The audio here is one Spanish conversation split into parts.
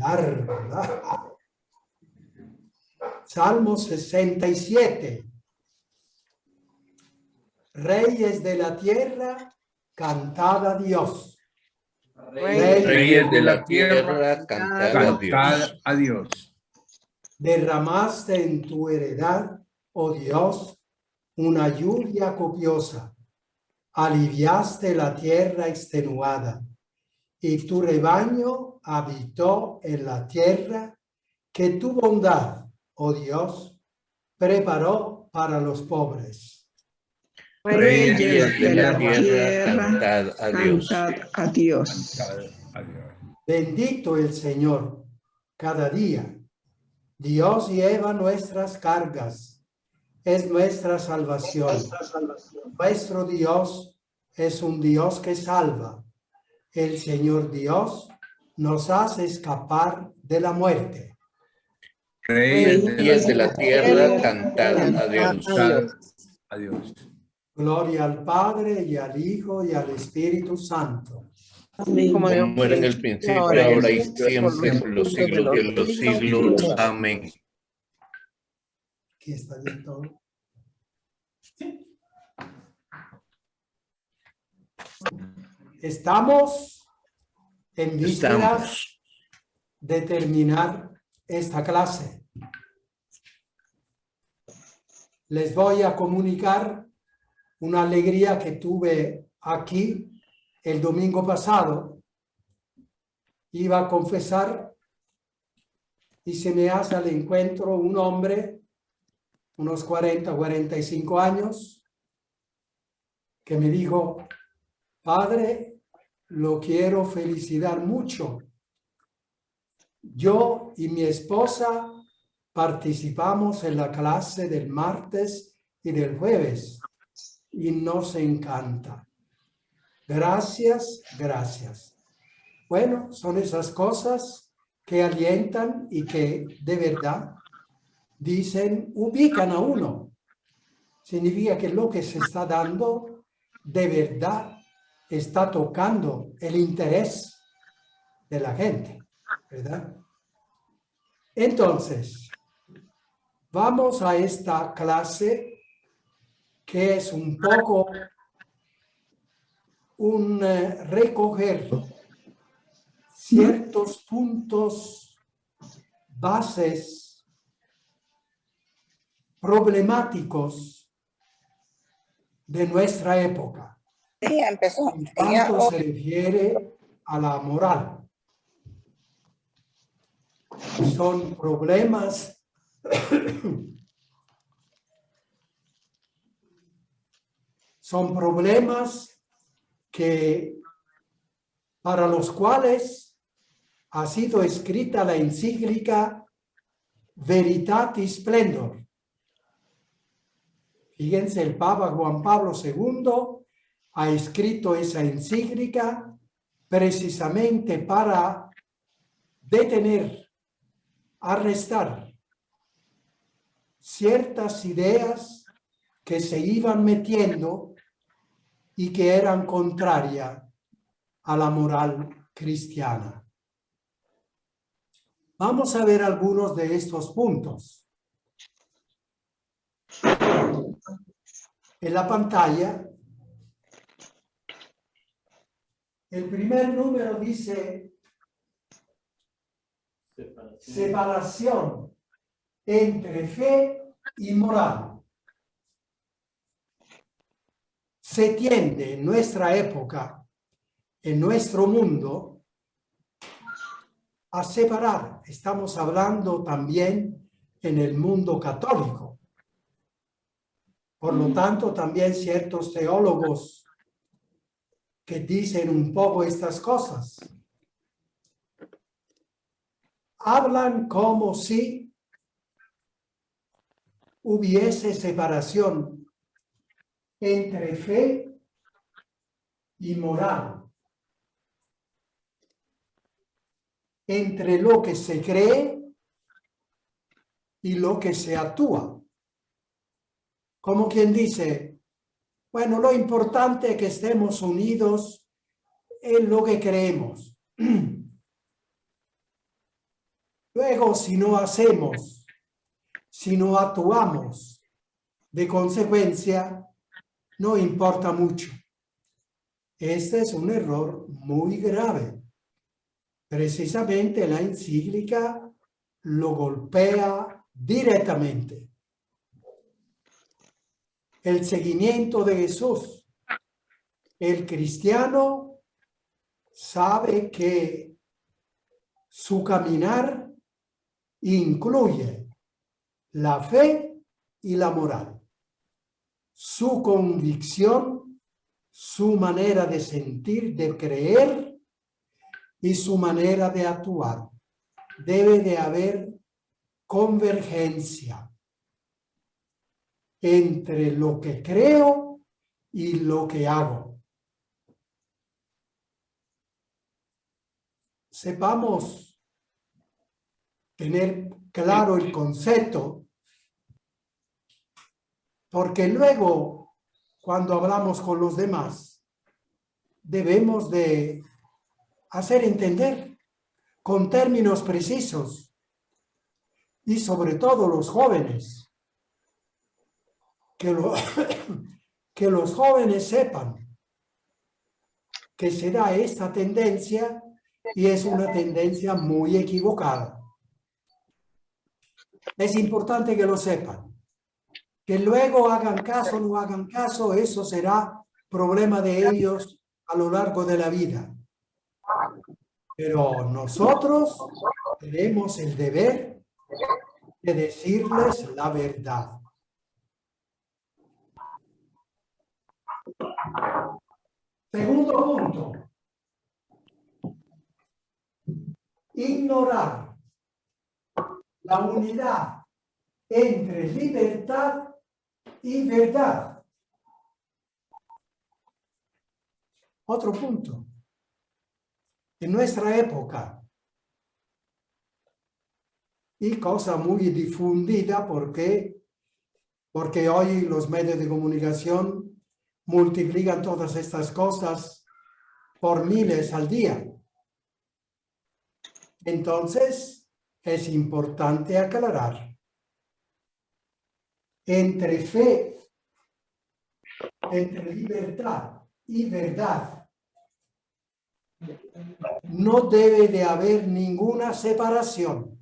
cantar, ¿verdad? Salmo 67. Reyes de la tierra, cantad a Dios. Reyes de la tierra, cantad a Dios. Derramaste en tu heredad, oh Dios, una lluvia copiosa. Aliviaste la tierra extenuada, y tu rebaño habitó en la tierra que tu bondad, oh Dios, preparó para los pobres. Reyes de la tierra, cantad a Dios. A Dios. Bendito el Señor cada día. Dios lleva nuestras cargas. Es nuestra salvación. Nuestro Dios es un Dios que salva. El Señor Dios nos hace escapar de la muerte. Reyes de la tierra, cantad a Dios. A Dios. Gloria al Padre, y al Hijo, y al Espíritu Santo. Como era en el principio, ahora y siempre, por los siglos de los siglos. Amén. Aquí está bien todo. Estamos en vísperas de terminar esta clase. Les voy a comunicar una alegría que tuve aquí el domingo pasado. Iba a confesar y se me hace al encuentro un hombre, unos 40, 45 años, que me dijo: Padre, lo quiero felicitar mucho. Yo y mi esposa participamos en la clase del martes y del jueves y nos encanta. Gracias, gracias. Bueno, son esas cosas que alientan y que de verdad dicen, ubican a uno. Significa que lo que se está dando de verdad está tocando el interés de la gente, ¿verdad? Entonces, vamos a esta clase que es un poco un recoger ciertos puntos, bases problemáticos de nuestra época. Sí, empezó. En cuanto se refiere a la moral. Son problemas que para los cuales ha sido escrita la encíclica Veritatis Splendor. Fíjense, el Papa Juan Pablo II ha escrito esa encíclica precisamente para detener, arrestar ciertas ideas que se iban metiendo y que eran contrarias a la moral cristiana. Vamos a ver algunos de estos puntos. En la pantalla, el primer número dice separación entre fe y moral. Se tiende en nuestra época, en nuestro mundo, a separar. Estamos hablando también en el mundo católico. Por lo tanto, también ciertos teólogos que dicen un poco estas cosas hablan como si hubiese separación entre fe y moral, entre lo que se cree y lo que se actúa. Como quien dice, bueno, lo importante es que estemos unidos en lo que creemos. Luego, si no hacemos, si no actuamos de consecuencia, no importa mucho. Este es un error muy grave. Precisamente la encíclica lo golpea directamente. El seguimiento de Jesús. El cristiano sabe que su caminar incluye la fe y la moral. Su convicción, su manera de sentir, de creer y su manera de actuar. Debe de haber convergencia entre lo que creo y lo que hago. Sepamos tener claro el concepto, porque luego, cuando hablamos con los demás, debemos de hacer entender con términos precisos, y sobre todo los jóvenes, que los jóvenes sepan que se da esta tendencia y es una tendencia muy equivocada. Es importante que lo sepan. Que luego hagan caso o no hagan caso, eso será problema de ellos a lo largo de la vida. Pero nosotros tenemos el deber de decirles la verdad. Segundo punto. Ignorar la unidad entre libertad y verdad. Otro punto. En nuestra época, y cosa muy difundida porque hoy los medios de comunicación multiplican todas estas cosas por miles al día. Entonces, es importante aclarar. Entre fe, entre libertad y verdad, no debe de haber ninguna separación.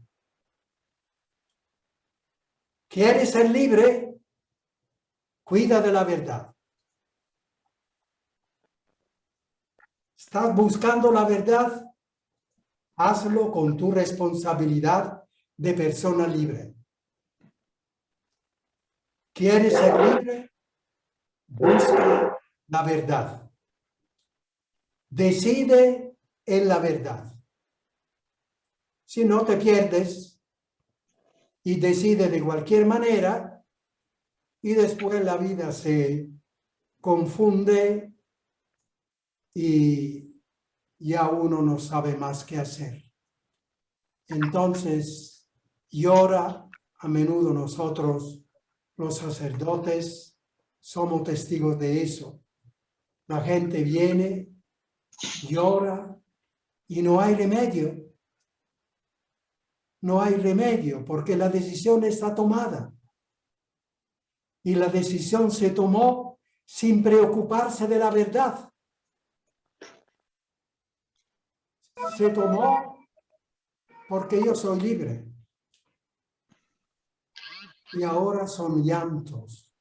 ¿Quieres ser libre? Cuida de la verdad. ¿Estás buscando la verdad? Hazlo con tu responsabilidad de persona libre. ¿Quieres ser libre? Busca la verdad. Decide en la verdad. Si no, te pierdes y decide de cualquier manera y después la vida se confunde y ya uno no sabe más qué hacer. Entonces, llora. A menudo nosotros, los sacerdotes, somos testigos de eso. La gente viene, llora y no hay remedio. No hay remedio porque la decisión está tomada. Y la decisión se tomó sin preocuparse de la verdad. Se tomó porque yo soy libre. Y ahora son llantos.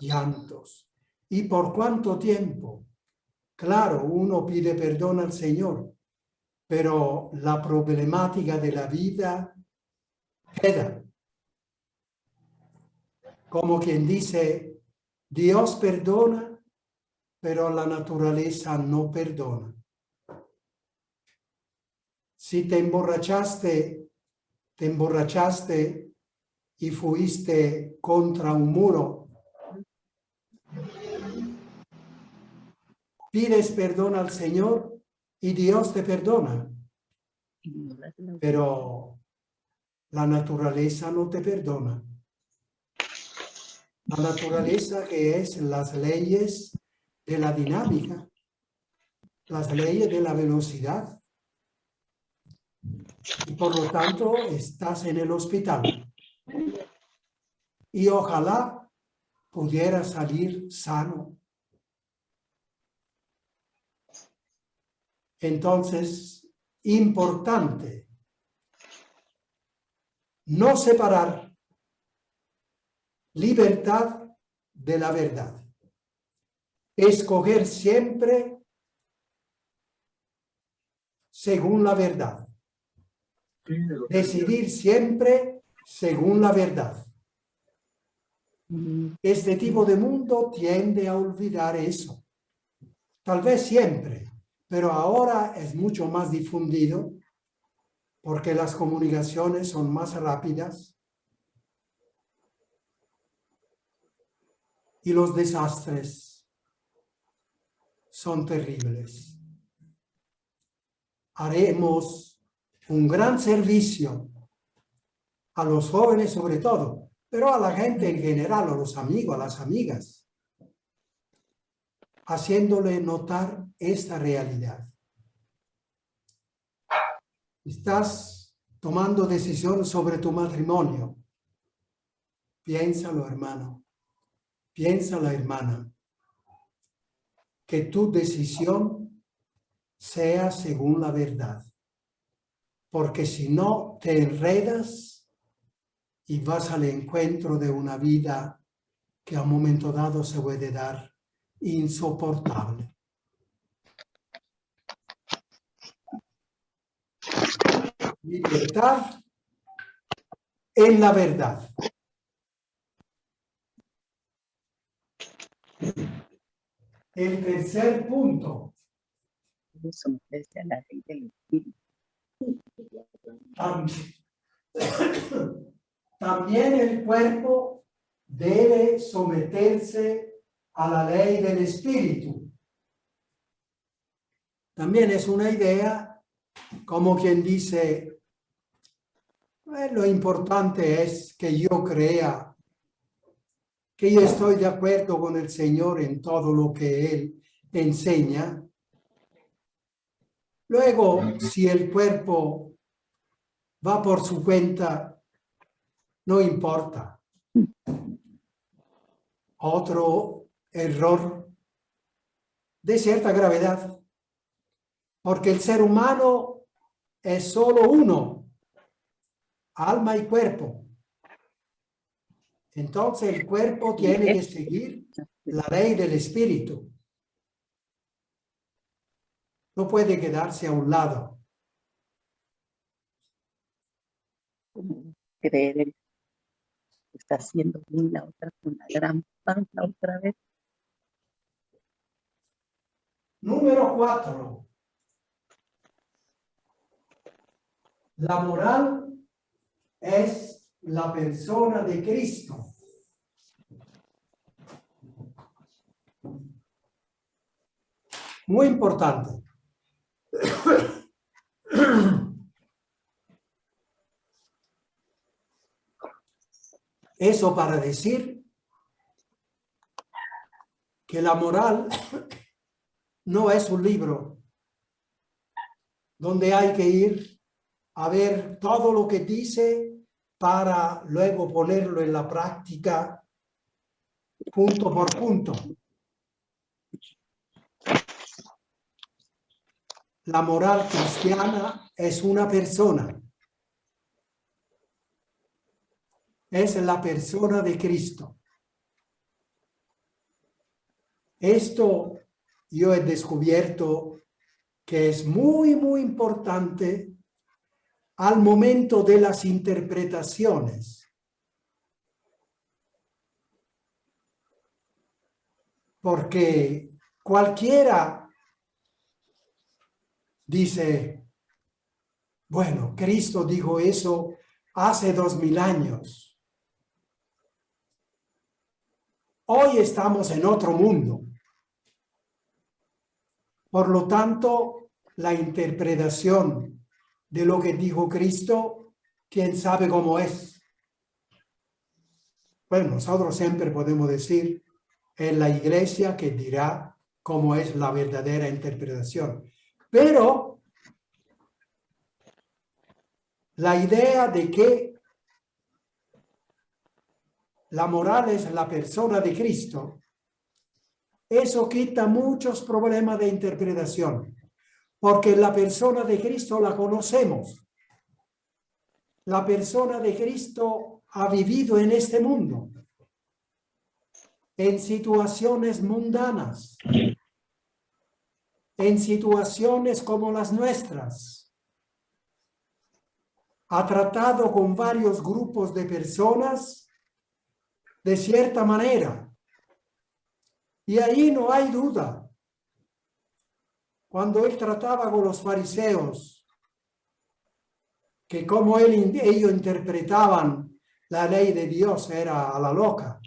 Llantos. ¿Y por cuánto tiempo? Claro, uno pide perdón al Señor, pero la problemática de la vida queda. Como quien dice, Dios perdona, pero la naturaleza no perdona. Si te emborrachaste y fuiste contra un muro, pides perdón al Señor y Dios te perdona. Pero la naturaleza no te perdona. La naturaleza, que es las leyes de la dinámica, las leyes de la velocidad. y por lo tanto estás en el hospital. Y ojalá pudiera salir sano. Entonces, importante no separar libertad de la verdad. Escoger siempre según la verdad. Decidir siempre según la verdad. Este tipo de mundo tiende a olvidar eso. Tal vez siempre, pero ahora es mucho más difundido porque las comunicaciones son más rápidas y los desastres son terribles. Haremos un gran servicio a los jóvenes sobre todo, pero a la gente en general, a los amigos, a las amigas, haciéndole notar esta realidad. Estás tomando decisión sobre tu matrimonio. Piénsalo, hermano. Piénsala, hermana. Que tu decisión sea según la verdad. Porque si no, te enredas y vas al encuentro de una vida que a un momento dado se puede dar insoportable. Libertad en la verdad. El tercer punto. Someterse a la ley del espíritu. También el cuerpo debe someterse a la ley del espíritu. También es una idea, como quien dice, lo importante es que yo crea que yo estoy de acuerdo con el Señor en todo lo que Él enseña. Luego, si el cuerpo va por su cuenta, no importa. Otro error de cierta gravedad, porque el ser humano es solo uno, alma y cuerpo. Entonces el cuerpo tiene que seguir la ley del espíritu. No puede quedarse a un lado. Creer en que está haciendo bien la otra con la gran panza otra vez. Número 4. La moral es la persona de Cristo. Muy importante. Eso para decir que la moral no es un libro donde hay que ir a ver todo lo que dice para luego ponerlo en la práctica punto por punto. La moral cristiana es una persona. Es la persona de Cristo. Esto yo he descubierto que es muy, muy importante al momento de las interpretaciones. Porque cualquiera dice, bueno, Cristo dijo eso hace 2000 años. Hoy estamos en otro mundo. Por lo tanto, la interpretación de lo que dijo Cristo, ¿quién sabe cómo es? Bueno, nosotros siempre podemos decir, es la iglesia que dirá cómo es la verdadera interpretación. Pero la idea de que la moral es la persona de Cristo, eso quita muchos problemas de interpretación, porque la persona de Cristo la conocemos. La persona de Cristo ha vivido en este mundo, en situaciones mundanas, en situaciones como las nuestras. Ha tratado con varios grupos de personas de cierta manera. Y ahí no hay duda. Cuando él trataba con los fariseos, que como ellos interpretaban la ley de Dios era a la loca.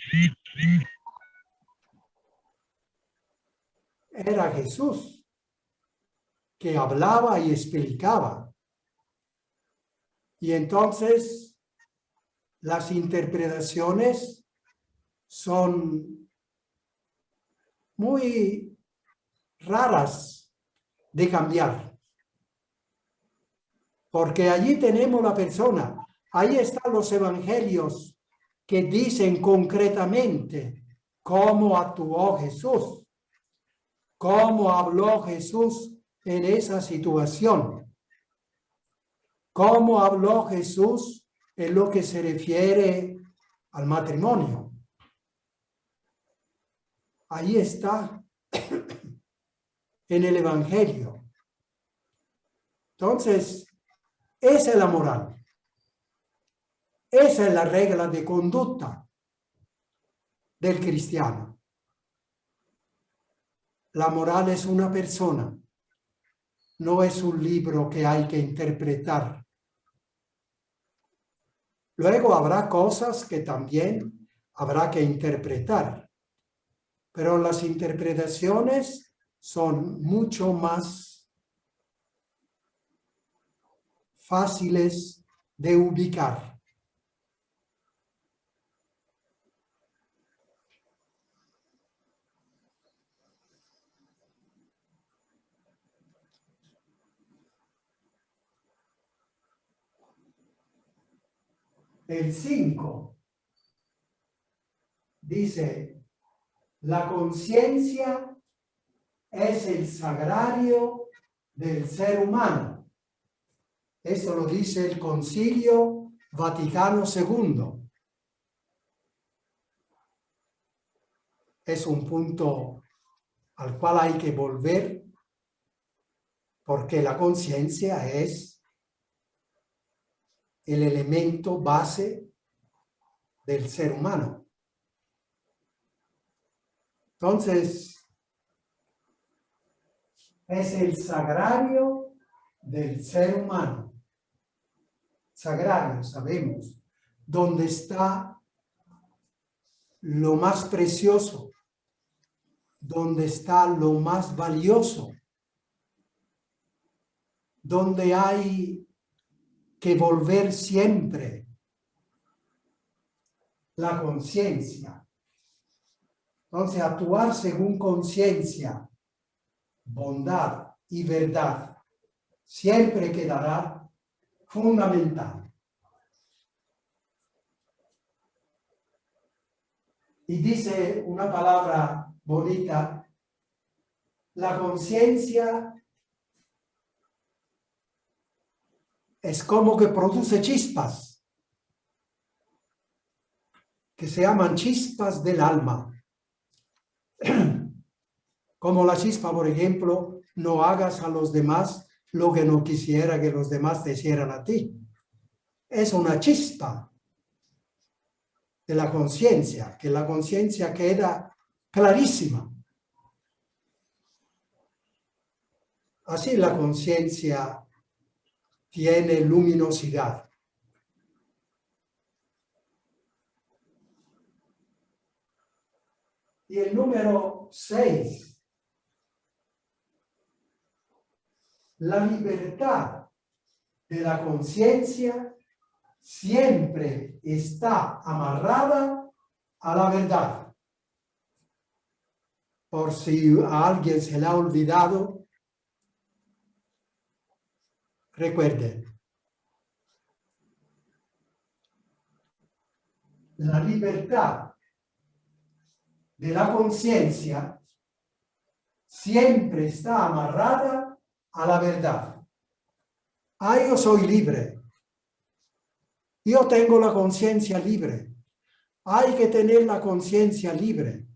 Era Jesús que hablaba y explicaba. Y entonces las interpretaciones son muy raras de cambiar. Porque allí tenemos la persona. Ahí están los evangelios que dicen concretamente cómo actuó Jesús, cómo habló Jesús en esa situación, cómo habló Jesús en lo que se refiere al matrimonio. Ahí está en el evangelio. Entonces, esa es la moral. Esa es la regla de conducta del cristiano. La moral es una persona, no es un libro que hay que interpretar. Luego habrá cosas que también habrá que interpretar, pero las interpretaciones son mucho más fáciles de ubicar. El 5 dice, la conciencia es el sagrario del ser humano. Eso lo dice el Concilio Vaticano II. Es un punto al cual hay que volver porque la conciencia es el elemento base del ser humano. Entonces, es el sagrario del ser humano. Sagrario, sabemos, donde está lo más precioso, donde está lo más valioso, donde hay que volver siempre la conciencia. Entonces, actuar según conciencia, bondad y verdad siempre quedará fundamental. Y dice una palabra bonita, la conciencia es como que produce chispas, que se llaman chispas del alma. Como la chispa, por ejemplo, no hagas a los demás lo que no quisiera que los demás te hicieran a ti. Es una chispa de la conciencia, que la conciencia queda clarísima. Así la conciencia tiene luminosidad. Y el número 6. La libertad de la conciencia siempre está amarrada a la verdad. Por si a alguien se le ha olvidado, recuerden, la libertad de la conciencia siempre está amarrada a la verdad. Ah, yo soy libre. Yo tengo la conciencia libre. Hay que tener la conciencia libre.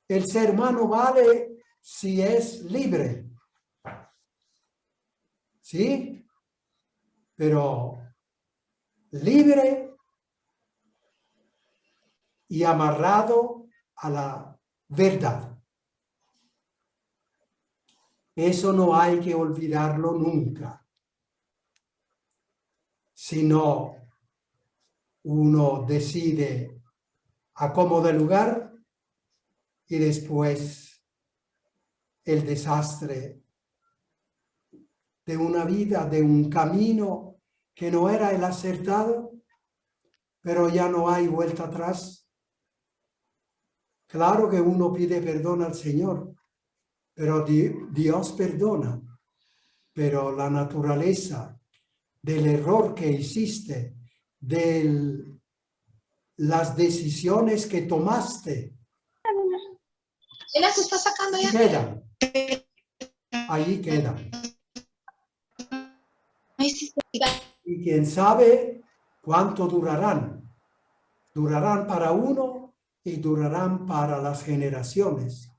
El ser humano vale si es libre. ¿Sí? Pero libre y amarrado a la verdad. Eso no hay que olvidarlo nunca. Si no, uno decide a cómo de lugar y después el desastre de una vida, de un camino que no era el acertado, pero ya no hay vuelta atrás. Claro que uno pide perdón al Señor, pero Dios perdona. Pero la naturaleza del error que hiciste, de las decisiones que tomaste, ¿Ella se está sacando ya? quedan. Ahí quedan. Ay, sí, Y quién sabe cuánto durarán. Durarán para uno y durarán para las generaciones.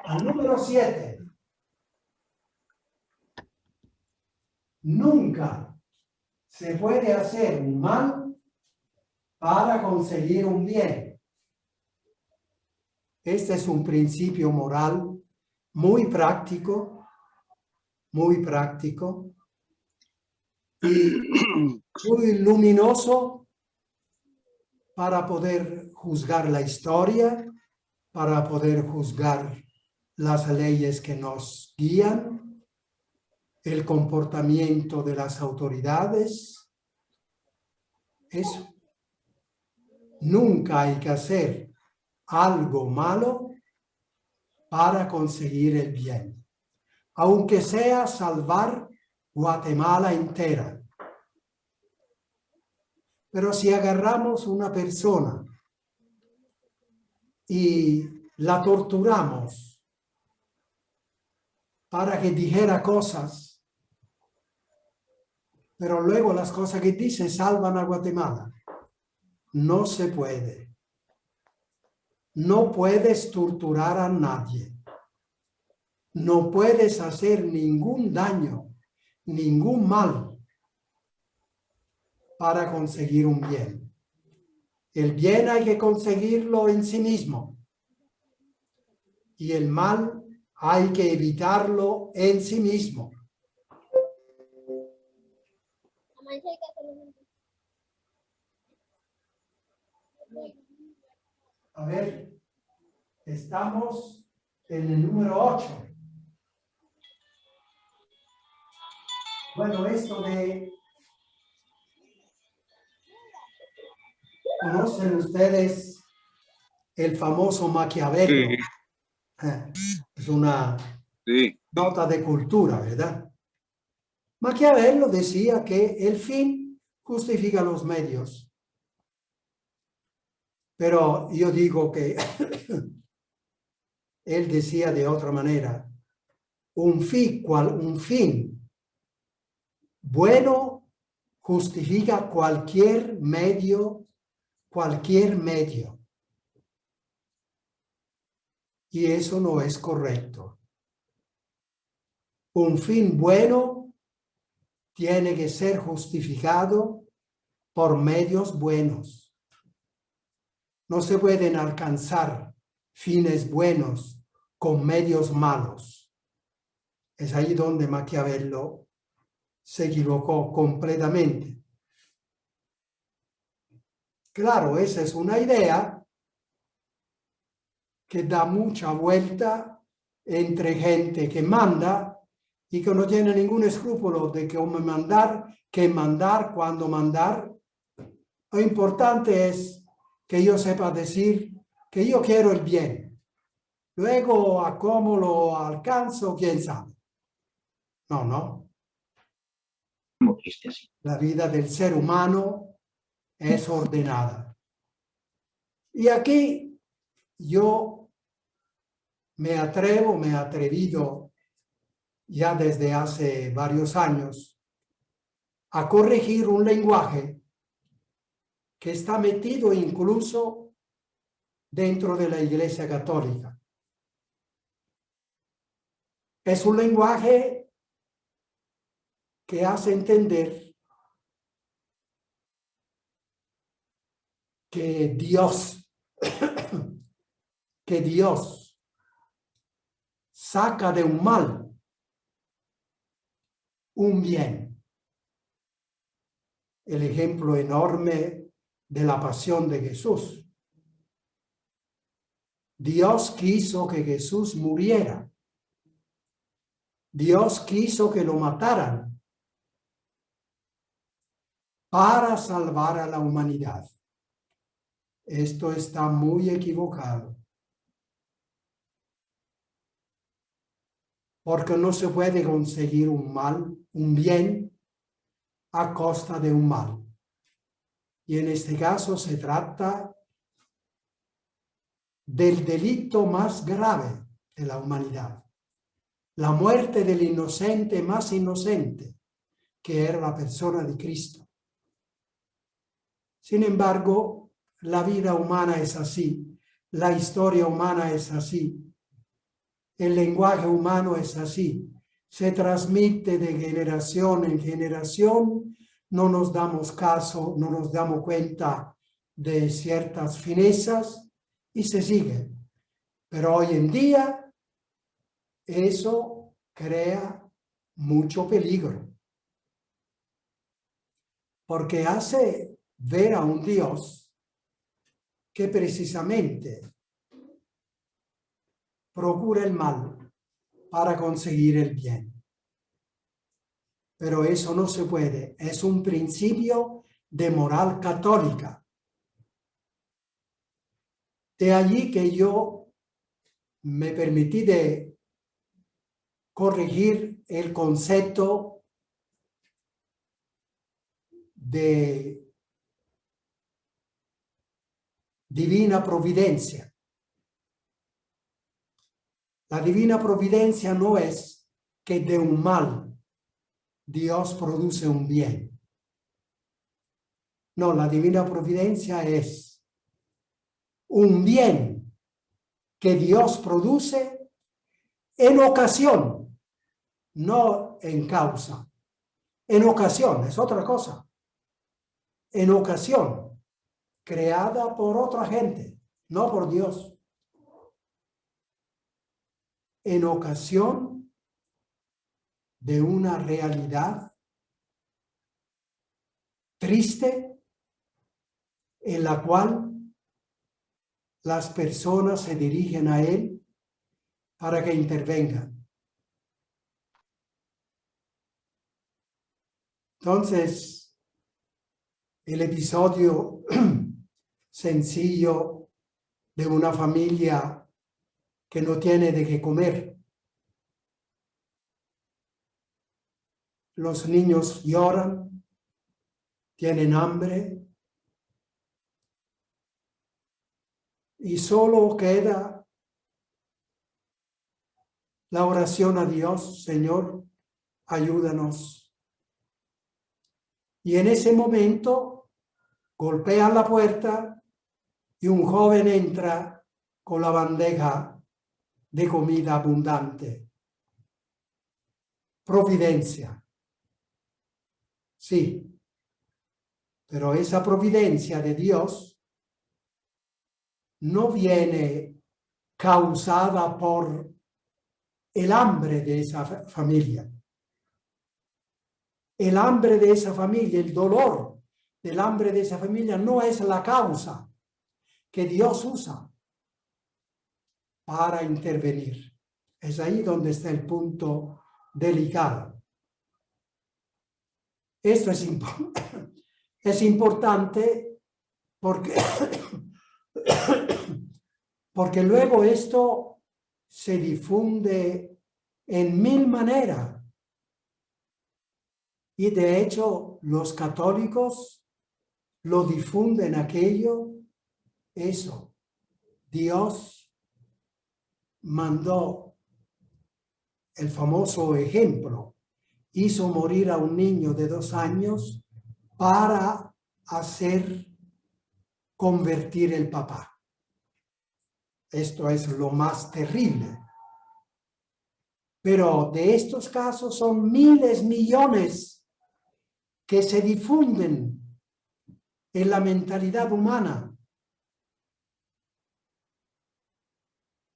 Al número 7. Nunca se puede hacer un mal para conseguir un bien. Este es un principio moral muy práctico y muy luminoso para poder juzgar la historia, para poder juzgar las leyes que nos guían, el comportamiento de las autoridades. Eso. Nunca hay que hacer algo malo para conseguir el bien, aunque sea salvar Guatemala entera. Pero si agarramos una persona y la torturamos para que dijera cosas, pero luego las cosas que dice salvan a Guatemala, no se puede. No puedes torturar a nadie. No puedes hacer ningún daño, ningún mal para conseguir un bien. El bien hay que conseguirlo en sí mismo. Y el mal hay que evitarlo en sí mismo. A ver, estamos en el número 8. Bueno, esto de... ¿Conocen ustedes el famoso Maquiavelo? Sí. Es una Sí. nota de cultura, ¿verdad? Maquiavelo decía que el fin justifica los medios. Pero yo digo que él decía de otra manera, un fin bueno justifica cualquier medio. Y eso no es correcto. Un fin bueno tiene que ser justificado por medios buenos. No se pueden alcanzar fines buenos con medios malos. Es ahí donde Maquiavelo se equivocó completamente. Claro, esa es una idea que da mucha vuelta entre gente que manda y que no tiene ningún escrúpulo de cómo mandar, qué mandar, cuándo mandar. Lo importante es que yo sepa decir que yo quiero el bien. Luego, a cómo lo alcanzo, quién sabe. No. La vida del ser humano es ordenada. Y aquí yo me he atrevido ya desde hace varios años a corregir un lenguaje que está metido incluso dentro de la Iglesia Católica. Es un lenguaje que hace entender que Dios saca de un mal un bien. El ejemplo enorme de la pasión de Jesús. Dios quiso que Jesús muriera. Dios quiso que lo mataran para salvar a la humanidad. Esto está muy equivocado. Porque no se puede conseguir un bien a costa de un mal. Y en este caso se trata del delito más grave de la humanidad. La muerte del inocente más inocente, que era la persona de Cristo. Sin embargo, la vida humana es así, la historia humana es así, el lenguaje humano es así, se transmite de generación en generación, no nos damos caso, no nos damos cuenta de ciertas finezas y se sigue. Pero hoy en día eso crea mucho peligro, porque hace ver a un Dios que precisamente procura el mal para conseguir el bien. Pero eso no se puede, es un principio de moral católica. De allí que yo me permití de corregir el concepto de divina providencia. La divina providencia no es que de un mal Dios produce un bien. No, la divina providencia es un bien que Dios produce en ocasión, no en causa. En ocasión, es otra cosa. En ocasión, creada por otra gente, no por Dios. En ocasión de una realidad triste en la cual las personas se dirigen a Él para que intervengan. Entonces, el episodio sencillo de una familia que no tiene de qué comer. Los niños lloran, tienen hambre y solo queda la oración a Dios: Señor, ayúdanos. Y en ese momento golpean la puerta y un joven entra con la bandeja de comida abundante. Providencia. Sí, pero esa providencia de Dios no viene causada por el hambre de esa familia. El hambre de esa familia, el dolor del hambre de esa familia no es la causa que Dios usa para intervenir. Es ahí donde está el punto delicado. Esto es importante porque, porque luego esto se difunde en mil maneras. Y de hecho, los católicos lo difunden aquello, eso. Dios mandó el famoso ejemplo, hizo morir a un niño de 2 años para hacer convertir el papá. Esto es lo más terrible. Pero de estos casos son miles, millones que se difunden en la mentalidad humana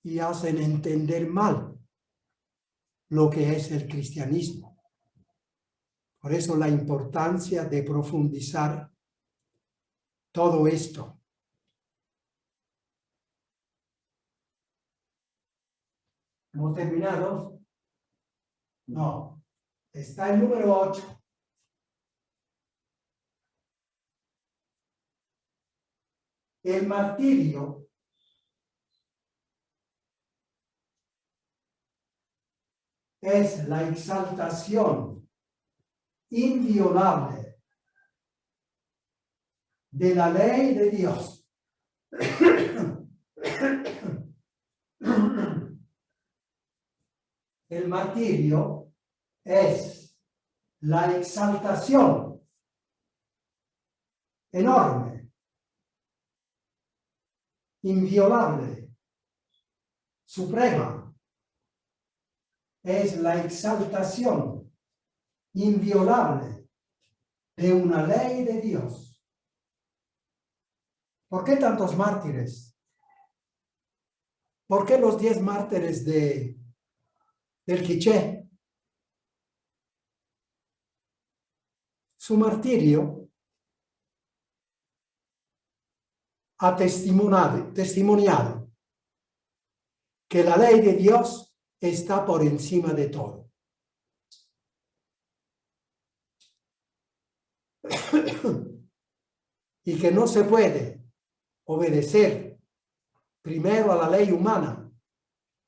y hacen entender mal lo que es el cristianismo. Por eso la importancia de profundizar todo esto. ¿Hemos terminado? No. Está el número 8. El martirio es la exaltación inviolable de la ley de Dios. El martirio es la exaltación enorme, inviolable, suprema. Es la exaltación inviolable de una ley de Dios. ¿Por qué tantos mártires? ¿Por qué los 10 mártires del Quiché? Su martirio ha testimoniado que la ley de Dios está por encima de todo. Y que no se puede obedecer primero a la ley humana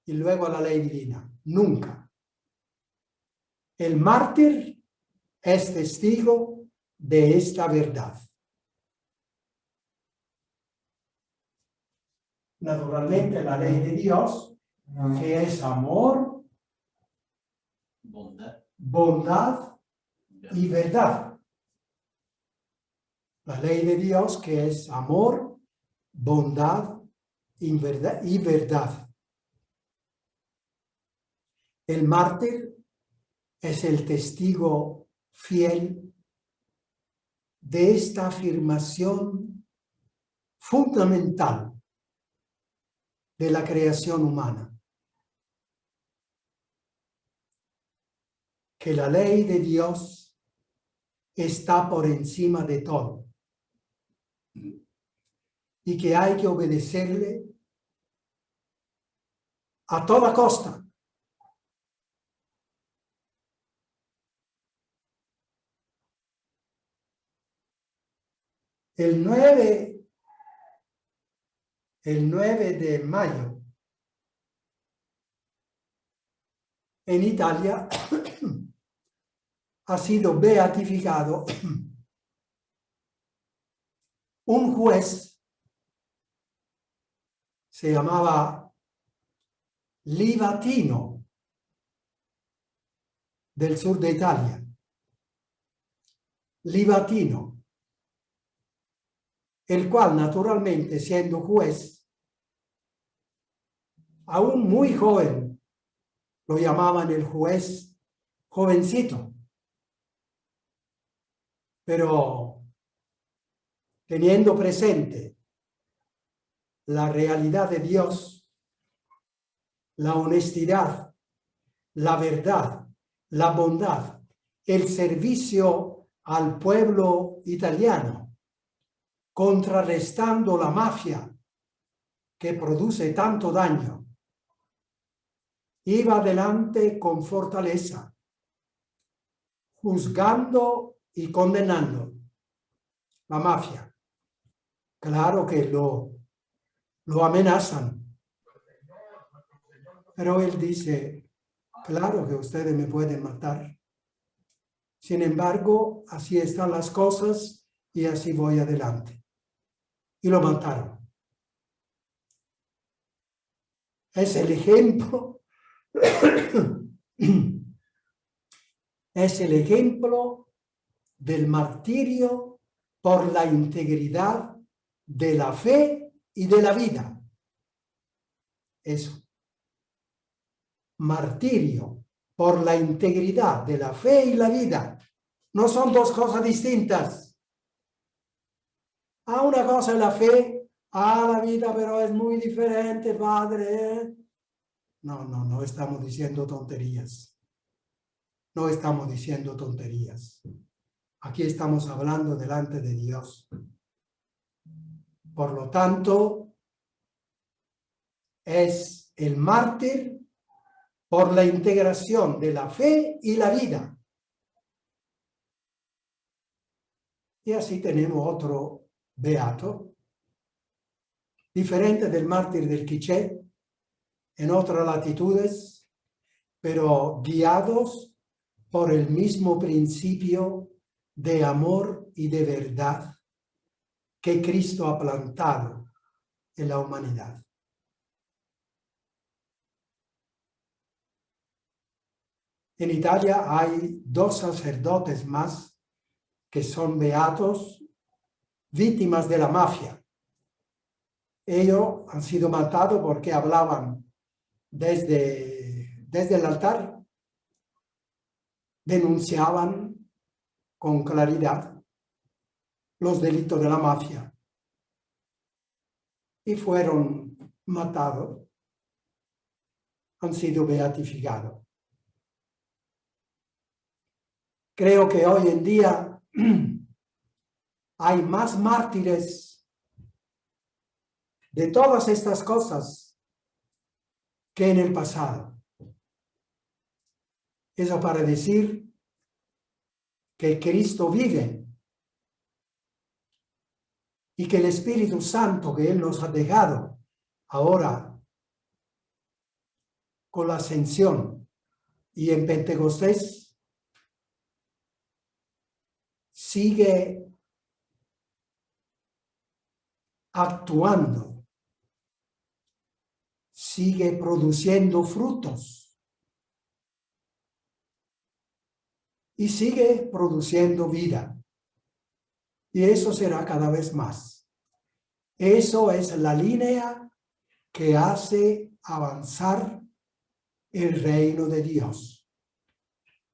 y luego a la ley divina. Nunca. El mártir es testigo de esta verdad. Naturalmente, la ley de Dios, que es amor, bondad y verdad. La ley de Dios, que es amor, bondad y verdad. El mártir es el testigo fiel de esta afirmación fundamental de la creación humana. Que la ley de Dios está por encima de todo y que hay que obedecerle a toda costa. El 9 de mayo en Italia ha sido beatificado un juez, se llamaba Livatino, del sur de Italia. Livatino, el cual naturalmente, siendo juez, aún muy joven, lo llamaban el juez jovencito, pero teniendo presente la realidad de Dios, la honestidad, la verdad, la bondad, el servicio al pueblo italiano, contrarrestando la mafia que produce tanto daño, iba adelante con fortaleza, juzgando y condenando la mafia. Claro que lo amenazan, pero él dice, claro que ustedes me pueden matar. Sin embargo, así están las cosas y así voy adelante. Y lo mataron. Es el ejemplo, es el ejemplo del martirio por la integridad de la fe y de la vida. Eso. Martirio por la integridad de la fe y la vida. No son dos cosas distintas. Una cosa es la fe, la vida, pero es muy diferente, padre. No estamos diciendo tonterías. No estamos diciendo tonterías. Aquí estamos hablando delante de Dios. Por lo tanto, es el mártir por la integración de la fe y la vida. Y así tenemos otro beato, diferente del mártir del Quiché, en otras latitudes, pero guiados por el mismo principio de amor y de verdad que Cristo ha plantado en la humanidad. En Italia hay 2 sacerdotes más que son beatos, víctimas de la mafia. Ellos han sido matados porque hablaban desde el altar, denunciaban con claridad los delitos de la mafia y fueron matados, han sido beatificados. Creo que hoy en día hay más mártires de todas estas cosas que en el pasado. Eso para decir que Cristo vive y que el Espíritu Santo que Él nos ha dejado ahora con la ascensión y en Pentecostés sigue actuando, sigue produciendo frutos y sigue produciendo vida. Y eso será cada vez más. Eso es la línea que hace avanzar el reino de Dios.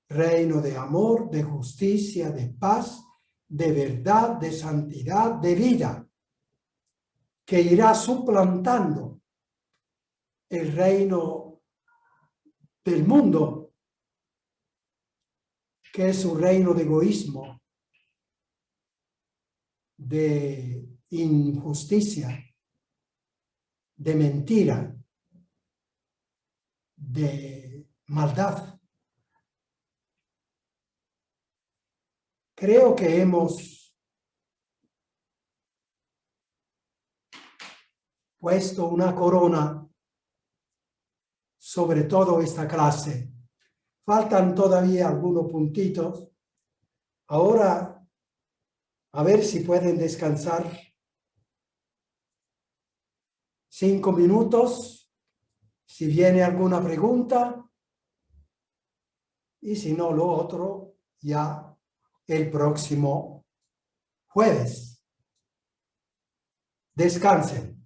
Reino de amor, de justicia, de paz, de verdad, de santidad, de vida, que irá suplantando el reino del mundo, que es un reino de egoísmo, de injusticia, de mentira, de maldad. Creo que hemos puesto una corona sobre toda esta clase. Faltan todavía algunos puntitos. Ahora, a ver si pueden descansar 5 minutos, si viene alguna pregunta, y si no, lo otro ya el próximo jueves. Descansen.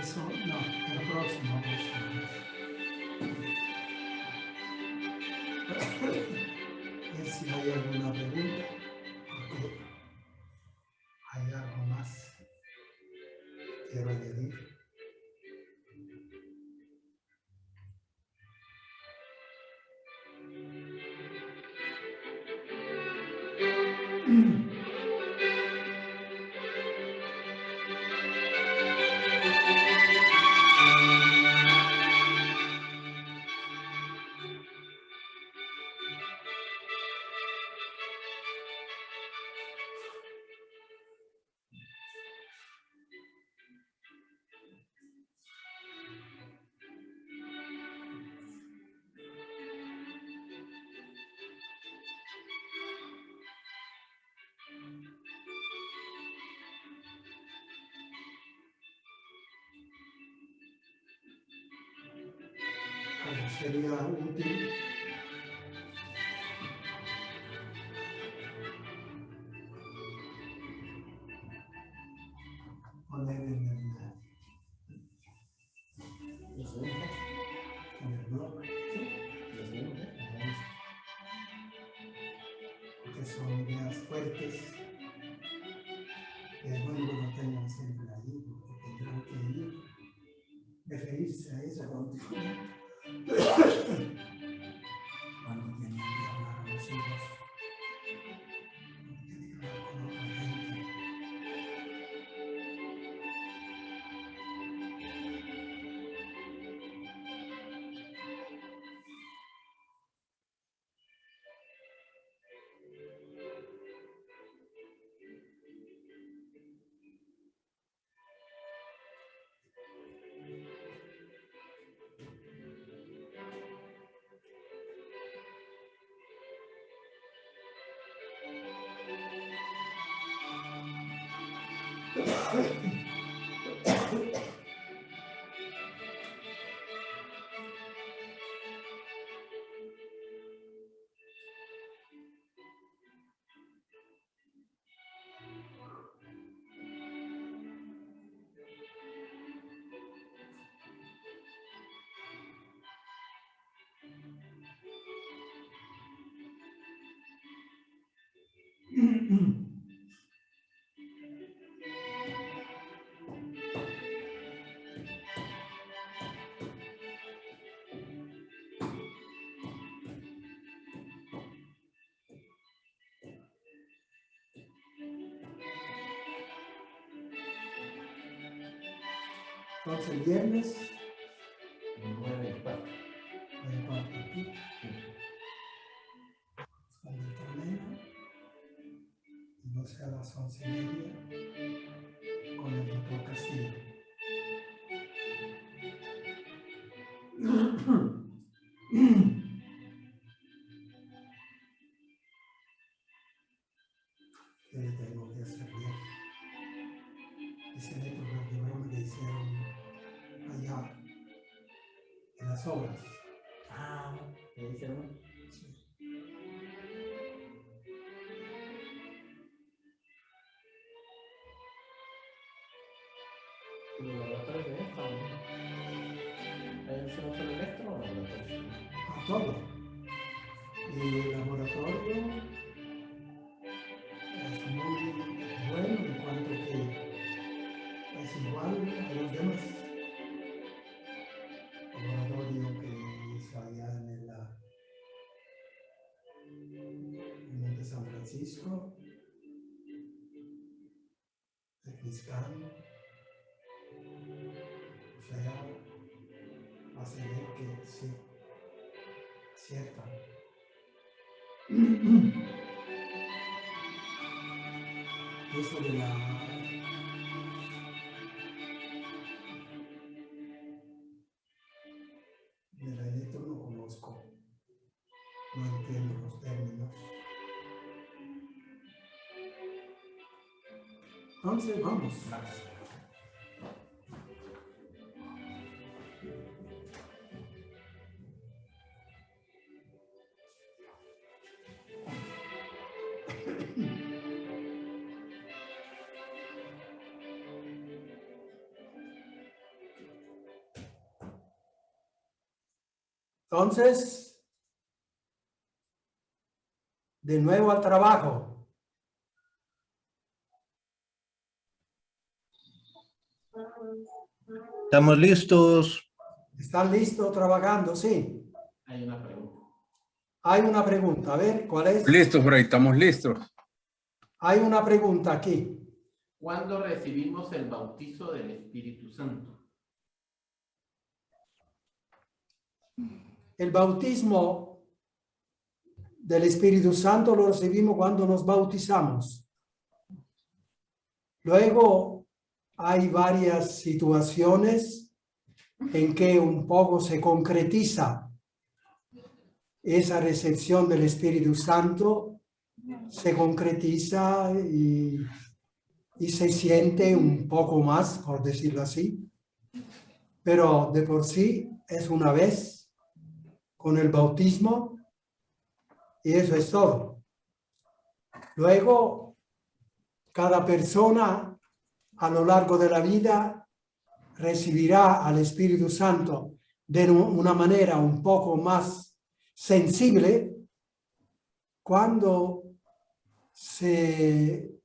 Eso no, el próximo. A ver si hay alguna pregunta, porque hay algo más. quiero añadir. Sería útil poner en el blog, que son ideas fuertes, que es bueno que lo tengan siempre ahí, porque tendrán que ir, referirse a eso cuando tienen que hablar a los hijos, cuando tienen que hablar con otra gente. Entonces el viernes 9:15 aquí, con el torneo, y 12 a las 11:30 con el doctor Castillo. ¿Qué tengo que hacer bien? Ese electrocardiograma que hicieron allá en las obras. ¿Qué hicieron? Sí. ¿Los laboratorios de esto? ¿Ahí hicieron solo electro o laboratorios? A todo. Y el laboratorio es muy bueno en cuanto que es igual a los demás. Laboratorio que hizo allá en el de San Francisco, de Fiscal, o sea, hace ver que sí, cierta. Eso de la electro no conozco, no entiendo los términos. Entonces vamos. Entonces, de nuevo al trabajo. Estamos listos. ¿Están listos trabajando? Sí. Hay una pregunta. Hay una pregunta. A ver, ¿cuál es? Listos, por ahí, estamos listos. Hay una pregunta aquí. ¿Cuándo recibimos el bautizo del Espíritu Santo? El bautismo del Espíritu Santo lo recibimos cuando nos bautizamos. Luego hay varias situaciones en que un poco se concretiza esa recepción del Espíritu Santo, se concretiza y se siente un poco más, por decirlo así, pero de por sí es una vez con el bautismo y eso es todo. Luego, cada persona a lo largo de la vida recibirá al Espíritu Santo de una manera un poco más sensible cuando se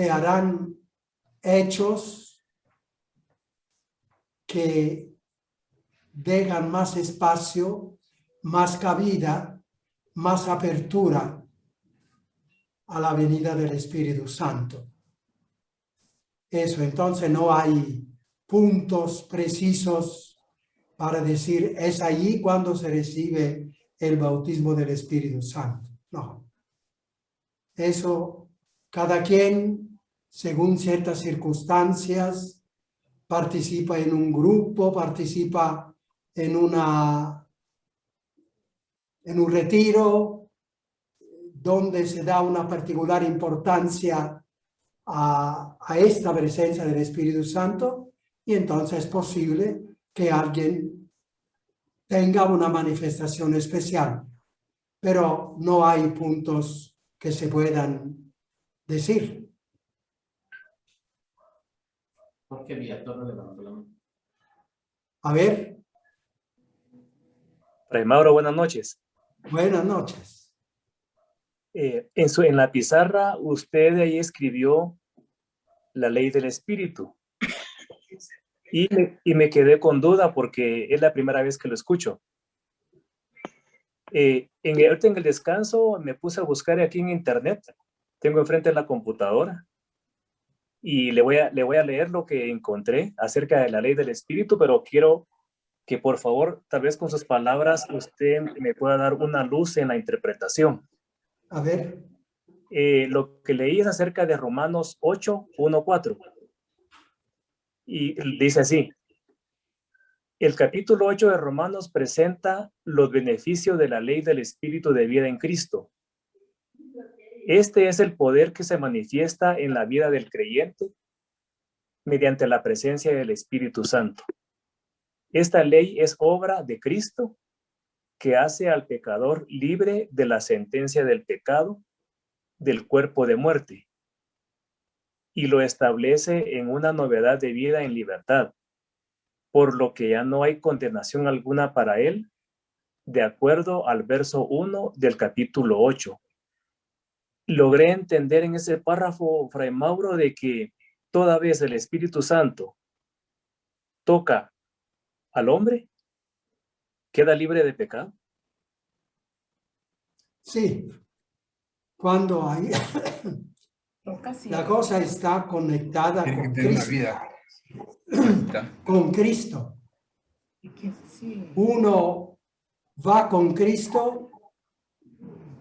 harán hechos que dejan más espacio, más cabida, más apertura a la venida del Espíritu Santo. Eso, entonces no hay puntos precisos para decir es allí cuando se recibe el bautismo del Espíritu Santo. No. Eso, cada quien, según ciertas circunstancias, participa en un grupo, participa en un retiro, donde se da una particular importancia a esta presencia del Espíritu Santo, y entonces es posible que alguien tenga una manifestación especial, pero no hay puntos que se puedan decir. Jorge Villatoro levantó la mano. A ver. Fray Mauro, buenas noches. Buenas noches. En la pizarra usted ahí escribió la ley del espíritu y me quedé con duda porque es la primera vez que lo escucho. Ahorita en el descanso me puse a buscar aquí en internet, tengo enfrente la computadora y le voy a leer lo que encontré acerca de la ley del espíritu, pero quiero que por favor, tal vez con sus palabras, usted me pueda dar una luz en la interpretación. A ver. Lo que leí es acerca de Romanos 8, 1, 4. Y dice así: el capítulo 8 de Romanos presenta los beneficios de la ley del Espíritu de vida en Cristo. Este es el poder que se manifiesta en la vida del creyente mediante la presencia del Espíritu Santo. Esta ley es obra de Cristo que hace al pecador libre de la sentencia del pecado, del cuerpo de muerte, y lo establece en una novedad de vida en libertad, por lo que ya no hay condenación alguna para él, de acuerdo al verso 1 del capítulo 8. Logré entender en ese párrafo, Fray Mauro, de que toda vez el Espíritu Santo toca al hombre, queda libre de pecado. Sí. Cuando hay... La cosa está conectada con Cristo. Con Cristo. Uno va con Cristo,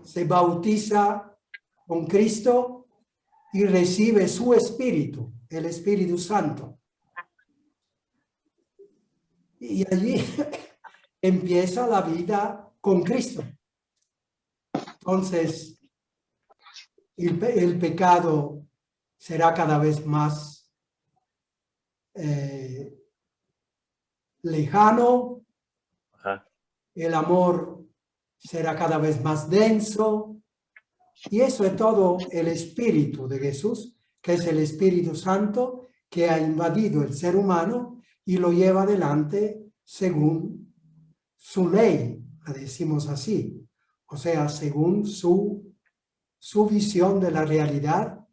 se bautiza con Cristo y recibe su Espíritu, el Espíritu Santo. Y allí empieza la vida con Cristo. Entonces, el pecado será cada vez más lejano. Ajá. El amor será cada vez más denso. Y eso es todo el Espíritu de Jesús, que es el Espíritu Santo que ha invadido el ser humano y lo lleva adelante según su ley, la decimos así. O sea, según su visión de la realidad,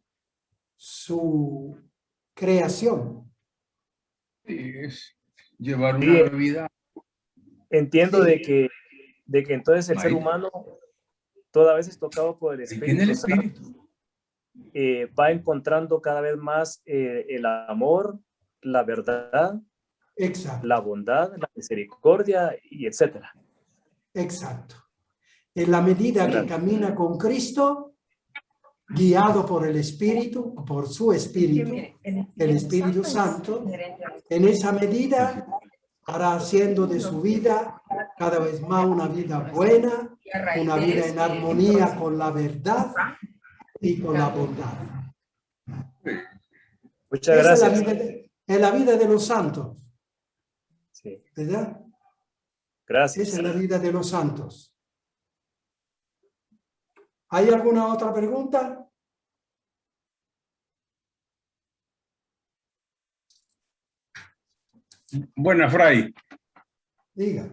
su creación. Es llevar una vida. Entiendo Sí. de que entonces el ser humano, toda vez es tocado por el Espíritu Santo, va encontrando cada vez más el amor, la verdad, Exacto. la bondad, la misericordia y etcétera. Exacto. En la medida que camina con Cristo, guiado por el Espíritu, por su Espíritu, el Espíritu Santo, en esa medida hará haciendo de su vida cada vez más una vida buena, una vida en armonía con la verdad y con la bondad. Muchas gracias. Es la vida de los santos. Sí. ¿Verdad? Gracias. Esa es la vida de los santos. ¿Hay alguna otra pregunta? Buena, Fray. Diga.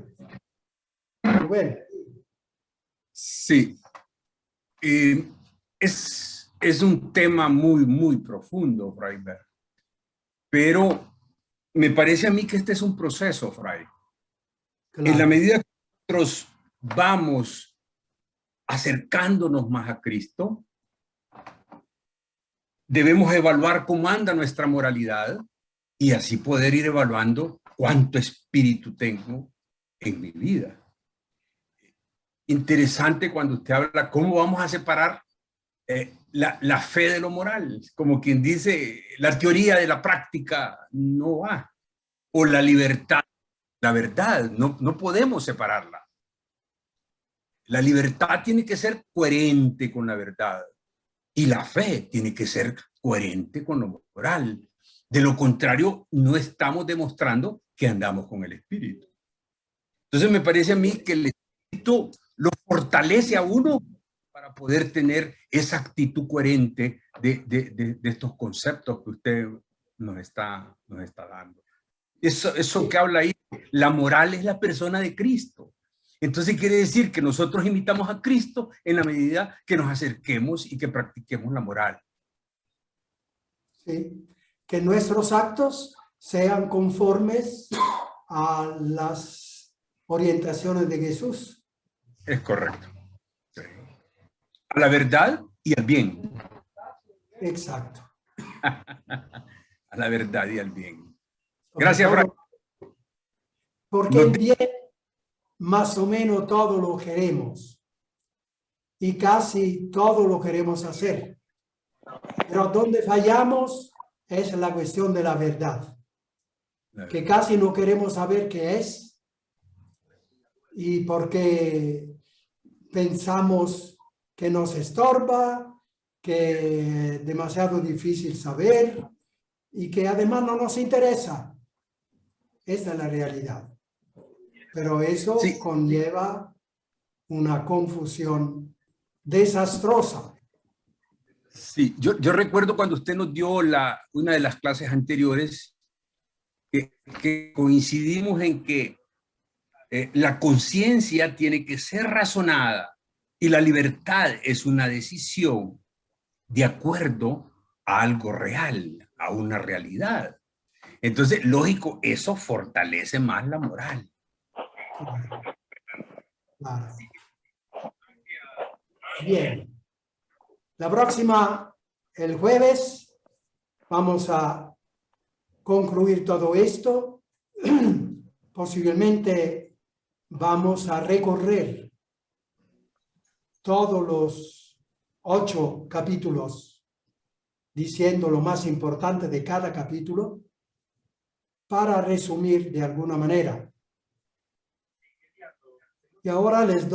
Bueno. Sí. Es un tema muy, muy profundo, Fray. Pero me parece a mí que este es un proceso, Fray. Claro. En la medida que nosotros vamos acercándonos más a Cristo, debemos evaluar cómo anda nuestra moralidad y así poder ir evaluando cuánto espíritu tengo en mi vida. Interesante cuando usted habla cómo vamos a separar la fe de lo moral, como quien dice, la teoría de la práctica no va, o la libertad, la verdad, no podemos separarla. La libertad tiene que ser coherente con la verdad y la fe tiene que ser coherente con lo moral. De lo contrario, no estamos demostrando que andamos con el Espíritu. Entonces me parece a mí que el Espíritu lo fortalece a uno para poder tener esa actitud coherente de estos conceptos que usted nos está dando. Eso que habla ahí, la moral es la persona de Cristo. Entonces quiere decir que nosotros imitamos a Cristo en la medida que nos acerquemos y que practiquemos la moral. Sí. Que nuestros actos sean conformes a las orientaciones de Jesús. Es correcto. Sí. A la verdad y al bien. Exacto. A la verdad y al bien. Gracias, Frank. Porque el bien más o menos todo lo queremos y casi todo lo queremos hacer. Pero donde fallamos es la cuestión de la verdad, que casi no queremos saber qué es y porque pensamos que nos estorba, que es demasiado difícil saber y que además no nos interesa. Esta es la realidad. Pero eso sí conlleva una confusión desastrosa. Sí, yo recuerdo cuando usted nos dio una de las clases anteriores que coincidimos en que la conciencia tiene que ser razonada y la libertad es una decisión de acuerdo a algo real, a una realidad. Entonces, lógico, eso fortalece más la moral. Claro. Bien. La próxima, el jueves, vamos a concluir todo esto. Posiblemente vamos a recorrer todos los 8 capítulos, diciendo lo más importante de cada capítulo, para resumir de alguna manera. Y ahora les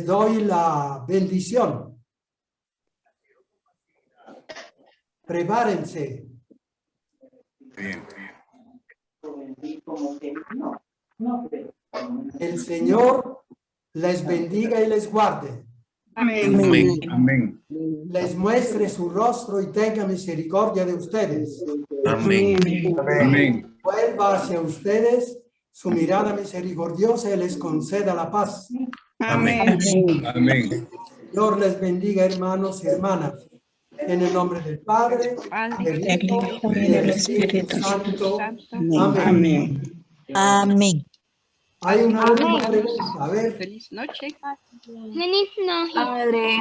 doy la bendición. Prepárense. El Señor les bendiga y les guarde. Amén. Amén. Les muestre su rostro y tenga misericordia de ustedes. Amén. Amén. Vuelva hacia ustedes su mirada misericordiosa y les conceda la paz. Amén. Amén. Señor les bendiga, hermanos y hermanas. En el nombre del Padre, del Hijo y del Espíritu Santo. Amén. Amén. Amén. Hay una última pregunta. A ver, Feliz noche. Feliz noche. Padre,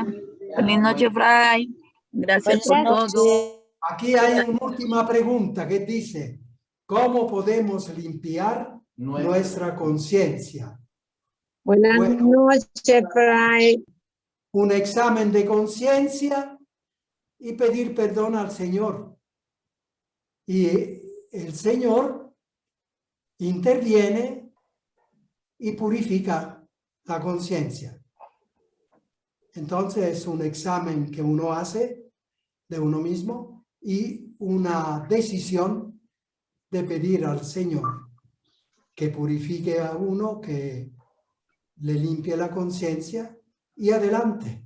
feliz noche, Fray. Gracias por todo. aquí hay una última pregunta que dice, ¿cómo podemos limpiar nuestra conciencia? Buenas noches, Fray. Un examen de conciencia y pedir perdón al Señor. Y el Señor interviene y purifica la conciencia. Entonces es un examen que uno hace de uno mismo y una decisión de pedir al Señor que purifique a uno, que le limpie la conciencia y adelante.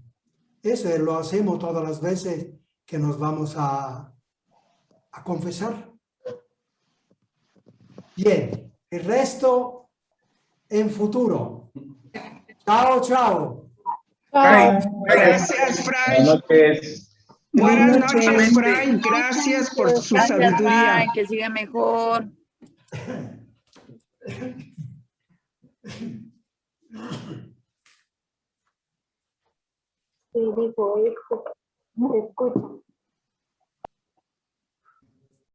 Eso lo hacemos todas las veces que nos vamos a confesar. Bien, el resto en futuro. Chao, chao. Gracias, Fray. Buenas noches, Fray. Gracias por su sabiduría. Fray, que siga mejor. Sí, dijo esto. Se escucha.